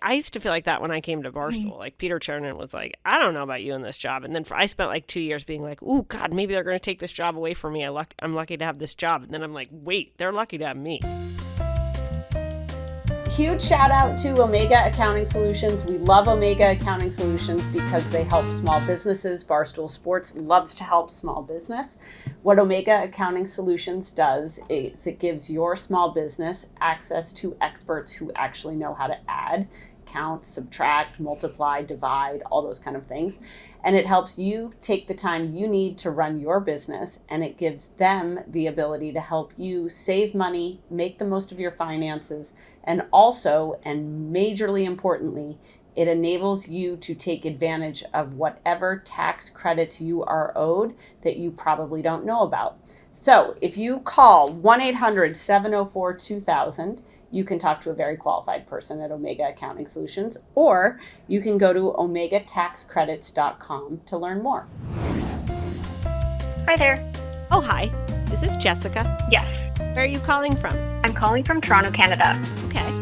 I used to feel like that when I came to Barstool. Like Peter Chernin was like, I don't know about you in this job. And then I spent like 2 years being like, oh, God, maybe they're going to take this job away from me. I'm lucky to have this job. And then I'm like, wait, they're lucky to have me. Huge shout out to Omega Accounting Solutions. We love Omega Accounting Solutions because they help small businesses. Barstool Sports loves to help small business. What Omega Accounting Solutions does is it gives your small business access to experts who actually know how to add, count, subtract, multiply, divide, all those kind of things. And it helps you take the time you need to run your business, and it gives them the ability to help you save money, make the most of your finances, and also, and majorly importantly, it enables you to take advantage of whatever tax credits you are owed that you probably don't know about. So if you call 1-800-704-2000, you can talk to a very qualified person at Omega Accounting Solutions, or you can go to omegataxcredits.com to learn more. Hi there. Oh, hi. Is this Jessica? Yes. Where are you calling from? I'm calling from Toronto, Canada. Okay.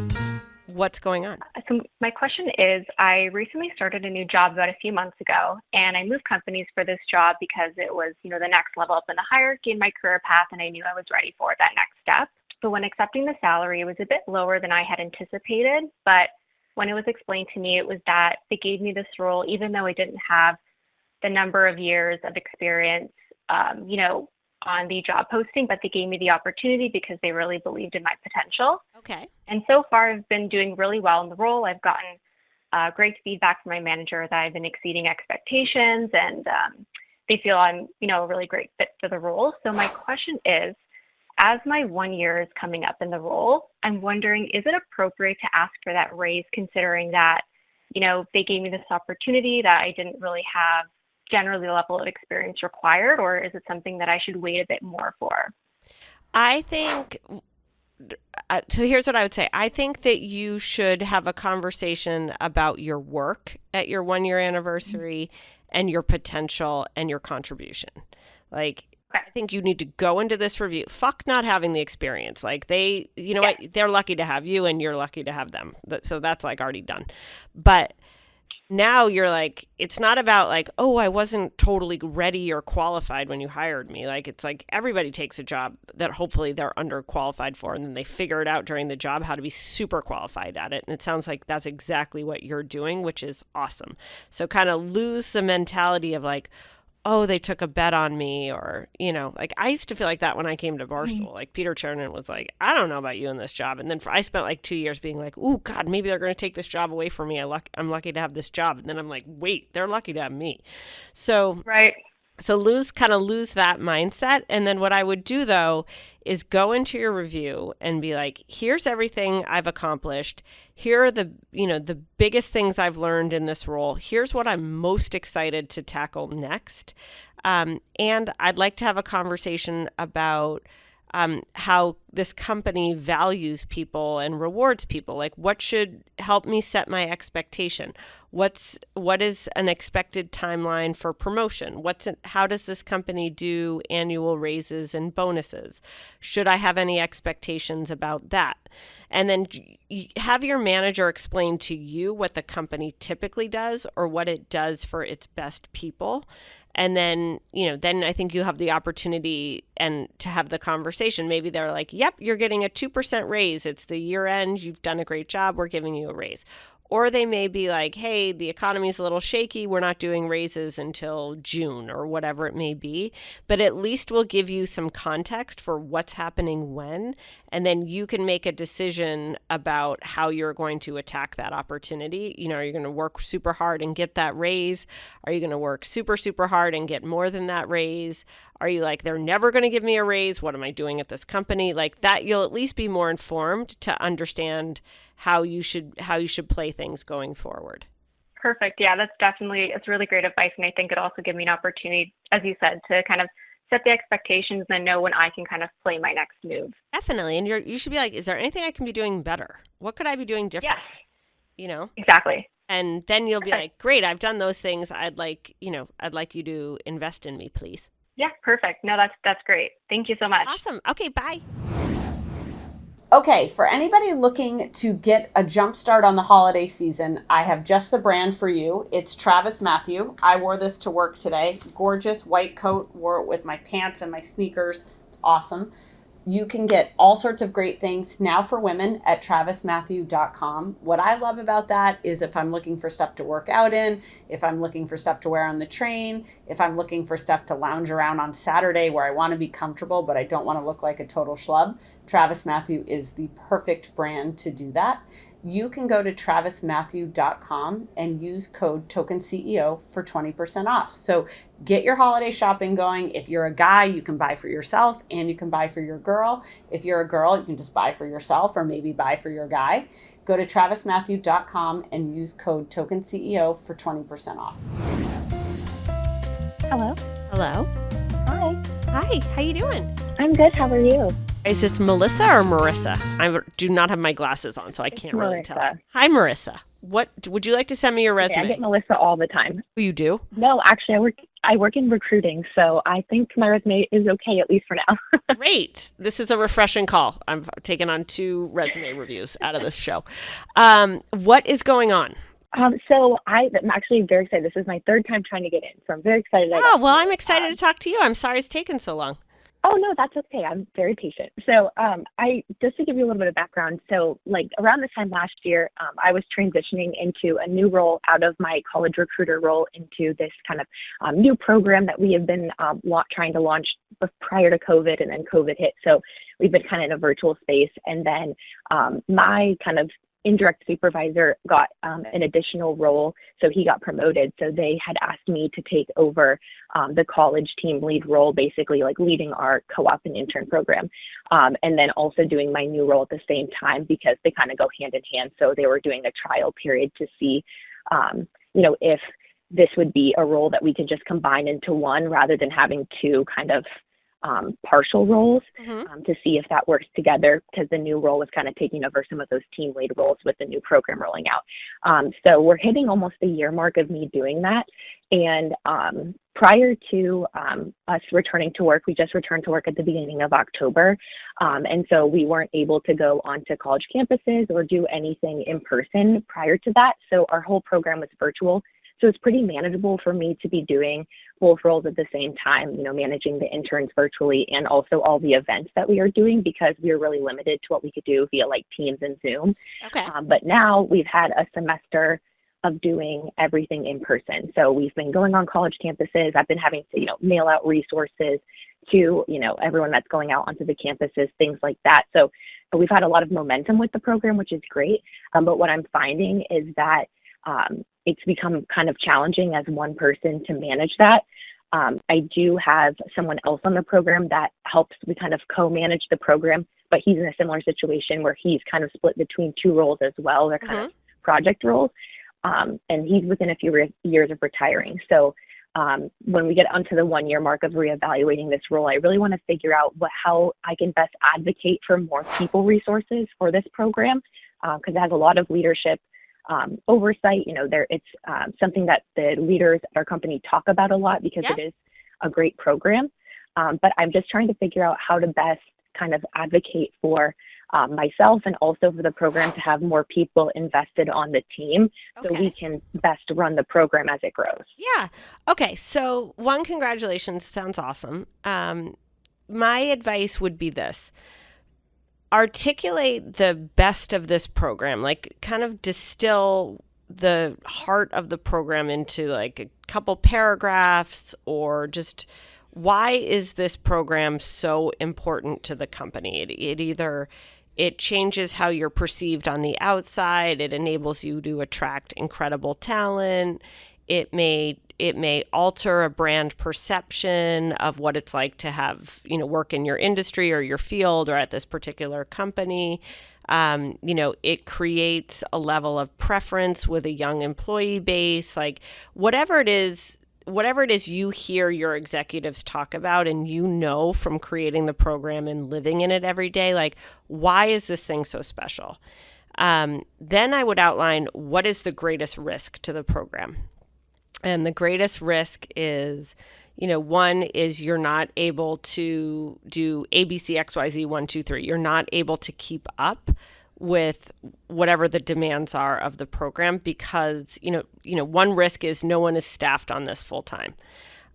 What's going on? So my question is, I recently started a new job about a few months ago, and I moved companies for this job because it was, the next level up in the hierarchy in my career path, and I knew I was ready for that next step. So when accepting the salary, it was a bit lower than I had anticipated, but when it was explained to me, it was that they gave me this role, even though I didn't have the number of years of experience, on the job posting, but they gave me the opportunity because they really believed in my potential. Okay. And so far, I've been doing really well in the role. I've gotten great feedback from my manager that I've been exceeding expectations, and they feel I'm, a really great fit for the role. So my question is, as my 1 year is coming up in the role, I'm wondering, is it appropriate to ask for that raise, considering that, they gave me this opportunity that I didn't really have generally the level of experience required, or is it something that I should wait a bit more for? I think, so here's what I would say. I think that you should have a conversation about your work at your 1 year anniversary and your potential and your contribution. Like, I think you need to go into this review. Fuck not having the experience. Like what? They're lucky to have you and you're lucky to have them. So that's like already done. But now you're like, it's not about like, oh, I wasn't totally ready or qualified when you hired me. Like, it's like everybody takes a job that hopefully they're underqualified for, and then they figure it out during the job how to be super qualified at it. And it sounds like that's exactly what you're doing, which is awesome. So kind of lose the mentality of like, oh, they took a bet on me, or, like I used to feel like that when I came to Barstool. Like Peter Chernin was like, I don't know about you in this job. And then I spent like 2 years being like, oh, God, maybe they're going to take this job away from me. I'm lucky to have this job. And then I'm like, wait, they're lucky to have me. So Right. So lose that mindset. And then what I would do though is go into your review and be like, here's everything I've accomplished. Here are the biggest things I've learned in this role. Here's what I'm most excited to tackle next. And I'd like to have a conversation about how this company values people and rewards people. Like, what should help me set my expectation? What is an expected timeline for promotion? How does this company do annual raises and bonuses? Should I have any expectations about that? And then have your manager explain to you what the company typically does or what it does for its best people. And then, then I think you have the opportunity and to have the conversation. Maybe they're like, yep, you're getting a 2% raise. It's the year end. You've done a great job. We're giving you a raise. Or they may be like, hey, the economy's a little shaky. We're not doing raises until June or whatever it may be. But at least we'll give you some context for what's happening when. And then you can make a decision about how you're going to attack that opportunity. Are you going to work super hard and get that raise? Are you going to work super, super hard and get more than that raise? Are you like, they're never going to give me a raise? What am I doing at this company? Like that, you'll at least be more informed to understand how you should play things going forward. Perfect. Yeah, it's really great advice. And I think it also gives me an opportunity, as you said, to kind of set the expectations and know when I can kind of play my next move. Definitely. And you should be like, is there anything I can be doing better? What could I be doing different? Yes. Exactly. And then you'll be like, great, I've done those things. I'd like you to invest in me, please. Yeah, perfect. No, that's great. Thank you so much. Awesome. Okay, bye. Okay, for anybody looking to get a jump start on the holiday season, I have just the brand for you. It's Travis Mathew. I wore this to work today. Gorgeous white coat, wore it with my pants and my sneakers. Awesome. You can get all sorts of great things now for women at travismathew.com. What I love about that is if I'm looking for stuff to work out in, if I'm looking for stuff to wear on the train, if I'm looking for stuff to lounge around on Saturday where I want to be comfortable but I don't want to look like a total schlub, Travis Mathew is the perfect brand to do that. You can go to travismathew.com and use code TOKENCEO for 20% off. So get your holiday shopping going. If you're a guy, you can buy for yourself and you can buy for your girl. If you're a girl, you can just buy for yourself or maybe buy for your guy. Go to travismathew.com and use code TOKENCEO for 20% off. Hello. Hello. Hi. Hi, how you doing? I'm good. How are you? Is this Melissa or Marissa? I do not have my glasses on, so I can't really tell. Hi, Marissa. What would you like to send me your resume? Okay, I get Melissa all the time. You do? No, actually, I work in recruiting, so I think my resume is okay, at least for now. Great. This is a refreshing call. I'm taking on 2 resume reviews out of this show. What is going on? So I'm actually very excited. This is my 3rd time trying to get in, so I'm very excited. Oh, well, I'm excited to talk to you. I'm sorry it's taken so long. Oh, no, that's okay. I'm very patient. So just to give you a little bit of background, so like around this time last year, I was transitioning into a new role out of my college recruiter role into this kind of new program that we have been trying to launch prior to COVID, and then COVID hit. So we've been kind of in a virtual space. And then my kind of indirect supervisor got an additional role, so he got promoted. So they had asked me to take over the college team lead role, basically like leading our co-op and intern program, and then also doing my new role at the same time because they kind of go hand in hand. So they were doing a trial period to see, if this would be a role that we could just combine into one rather than having 2 kind of partial roles, to see if that works together, because the new role was kind of taking over some of those team lead roles with the new program rolling out. So we're hitting almost the year mark of me doing that. And prior to us returning to work, we just returned to work at the beginning of October. And so we weren't able to go onto college campuses or do anything in person prior to that. So our whole program was virtual. So it's pretty manageable for me to be doing both roles at the same time, managing the interns virtually and also all the events that we are doing, because we were really limited to what we could do via like Teams and Zoom. Okay. But now we've had a semester of doing everything in person. So we've been going on college campuses. I've been having to, mail out resources to, everyone that's going out onto the campuses, things like that. So we've had a lot of momentum with the program, which is great. But what I'm finding is that it's become kind of challenging as one person to manage that. I do have someone else on the program that helps. We kind of co-manage the program, but he's in a similar situation where he's kind of split between 2 roles as well. They're kind of project roles. And he's within a few years of retiring. So when we get onto the 1 year mark of reevaluating this role, I really want to figure out how I can best advocate for more people resources for this program, because it has a lot of leadership oversight. It's something that the leaders at our company talk about a lot because it is a great program. But I'm just trying to figure out how to best kind of advocate for myself and also for the program to have more people invested on the team so we can best run the program as it grows. Yeah. Okay. So congratulations. Sounds awesome. My advice would be this. Articulate the best of this program, like kind of distill the heart of the program into like a couple paragraphs, or just why is this program so important to the company? It changes how you're perceived on the outside. It enables you to attract incredible talent. It may alter a brand perception of what it's like to have, work in your industry or your field or at this particular company. It creates a level of preference with a young employee base, like whatever it is you hear your executives talk about and from creating the program and living in it every day, like, why is this thing so special? Then I would outline what is the greatest risk to the program. And the greatest risk is One is you're not able to do ABC, XYZ, 1, 2, 3. You're not able to keep up with whatever the demands are of the program because, one risk is no one is staffed on this full time.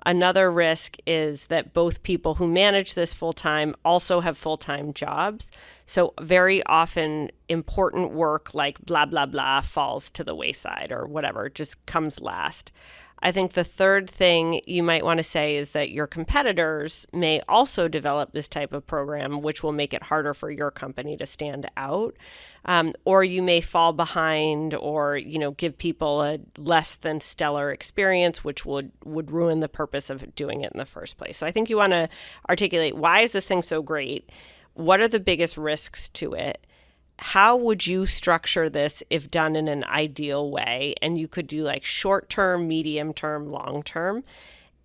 Another risk is that both people who manage this full time also have full-time jobs. So very often important work like blah, blah, blah falls to the wayside or whatever, just comes last. I think the third thing you might want to say is that your competitors may also develop this type of program, which will make it harder for your company to stand out. Or you may fall behind or, give people a less than stellar experience, which would ruin the purpose of doing it in the first place. So I think you want to articulate, why is this thing so great? What are the biggest risks to it? How would you structure this if done in an ideal way? And you could do like short term, medium term, long term.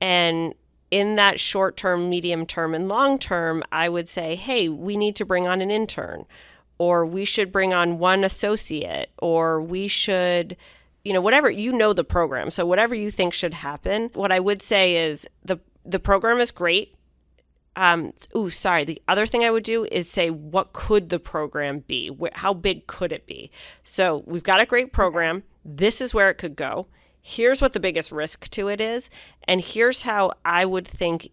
And in that short term, medium term, and long term, I would say, hey, we need to bring on an intern, or we should bring on one associate, or we should, whatever, the program. So whatever you think should happen. What I would say is the program is great. The other thing I would do is say, what could the program be? How big could it be? So we've got a great program. This is where it could go. Here's what the biggest risk to it is. And here's how I would think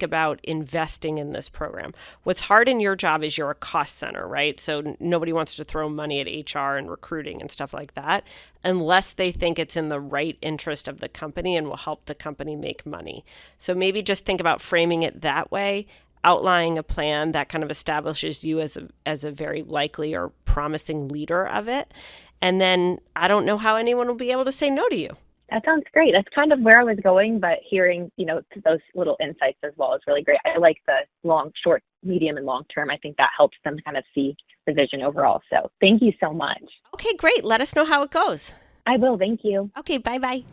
about investing in this program. What's hard in your job is you're a cost center, right? So nobody wants to throw money at HR and recruiting and stuff like that, unless they think it's in the right interest of the company and will help the company make money. So maybe just think about framing it that way, outlining a plan that kind of establishes you as a very likely or promising leader of it. And then I don't know how anyone will be able to say no to you. That sounds great. That's kind of where I was going, but hearing, those little insights as well is really great. I like the long, short, medium, and long term. I think that helps them kind of see the vision overall. So thank you so much. Okay, great. Let us know how it goes. I will. Thank you. Okay, bye-bye.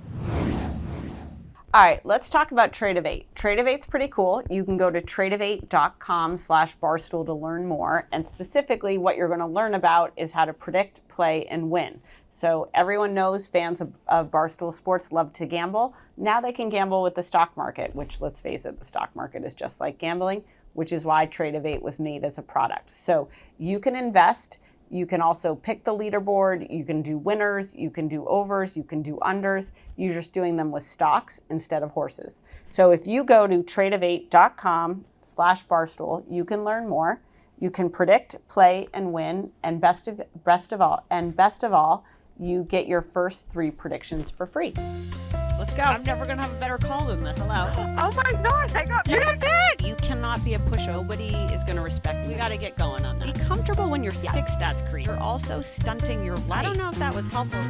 All right, let's talk about Tradovate. Tradovate's pretty cool. You can go to tradovate.com/barstool to learn more. And specifically, what you're going to learn about is how to predict, play, and win. So everyone knows fans of Barstool Sports love to gamble. Now they can gamble with the stock market, which, let's face it, the stock market is just like gambling, which is why Tradovate was made as a product. So you can invest. You can also pick the leaderboard. You can do winners. You can do overs. You can do unders. You're just doing them with stocks instead of horses. So if you go to tradovate.com/barstool, you can learn more. You can predict, play, and win. And best of all, you get your first 3 predictions for free. Let's go. I'm never going to have a better call than this. Hello. Oh my gosh, I got picked. You cannot be a pushover. Nobody is going to respect you. We got to get going on that. Be comfortable when you're 6. That's creepy. You're also stunting your life. I don't know if that was helpful.